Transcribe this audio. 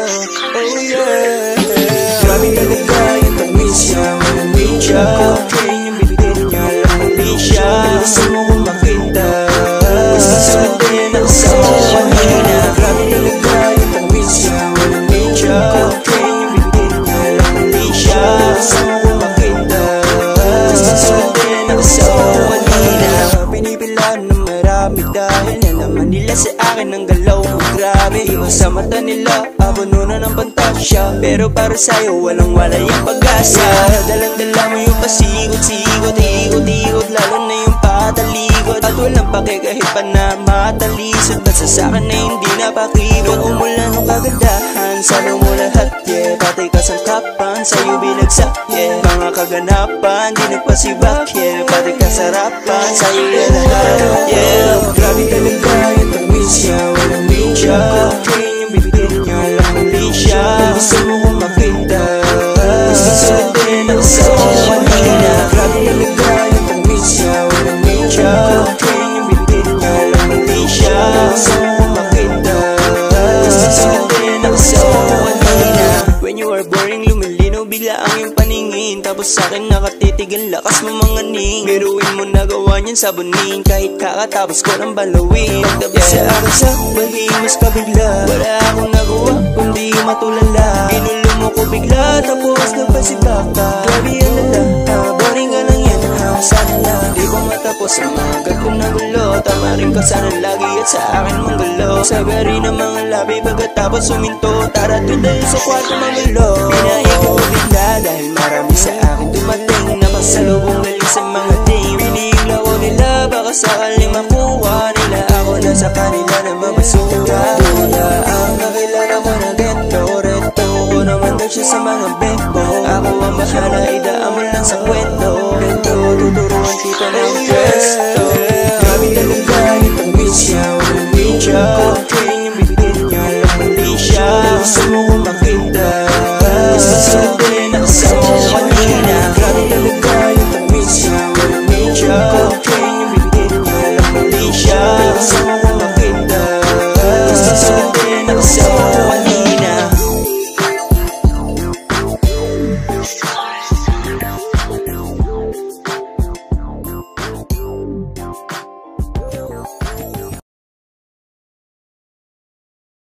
Oh yeah. Grabe talaga yung tamis niya, malamig siya. Cocaine yung bibig niya, lamig siya. Gusto mo kong makita, gusto sabihin ang asawa ko kanina. Grabe talaga yung tamis niya, malamig siya. Cocaine yung bibig niya, lamig siya. Gusto mo kong makita, gusto sabihin ang asawa ko kanina. Pinipilan na marami dahil nalaman nila sa akin ang galaw ko grabe. Iba sa mata nila, abono na ng pantasya, pero para sa'yo walang-wala yung pag-asa. Dalang-dala mo yung pasikot-sikot, ikot-ikot, lalo na yung patalikot. At walang pake kahit pa na matalisod, basta sa'kin na hindi napakibot. Umulan ng kagandahan, salo mo lahat, yeah. Patay ka sa kapan, sa'yo binagsak, yeah. Mga kaganapan, di nagpasibak, yeah. Patay ka sa rapan, sa'yo yan lahat, yeah. Grabe talaga yung tamis niya, walang siya. Cocaine yung bibig niya, lamig siya. Gusto mo kong makita, gusto sabihin ang asawa ko kanina. Grabe talaga yung tamis niya, walang siya. Cocaine yung bibig niya, lamig siya. Gusto mo kong makita, gusto sabihin ang asawa ko kanina. When you are boring, lumilinaw bigla ang iyong paningin, tapos sa'kin nakatitig ang lakas mo manganing. Biruin mo nagawa niyan sabunin, kahit kakatapos ko ng balawin. Pagtabi sa akin sa bahimos ka bigla, wala akong nagawa kundi matulala. Ginulo mo ko bigla, tapos nagpasibak ka. Grabe yan lala, boring ka lang yan, sana lang di ko matapos ang mga gagawin na gulo. Tama rin ka sana lagi at sa akin mong gulo. Sabi rin ang mga labi pagkatapos suminto. Tara doon dahil sa kwarto magulo. Pinahin ko bigla dahil marami sa akin dumating, napasalubong galing sa mga ting. Pinigla ko nila baka sakaling makuha nila ako na sa kanila na mabasura. Dula ang kakilala ko na ghetto, reto ko naman daw siya sa mga beko. Ako ang bahala, idaan mo lang sa kwento.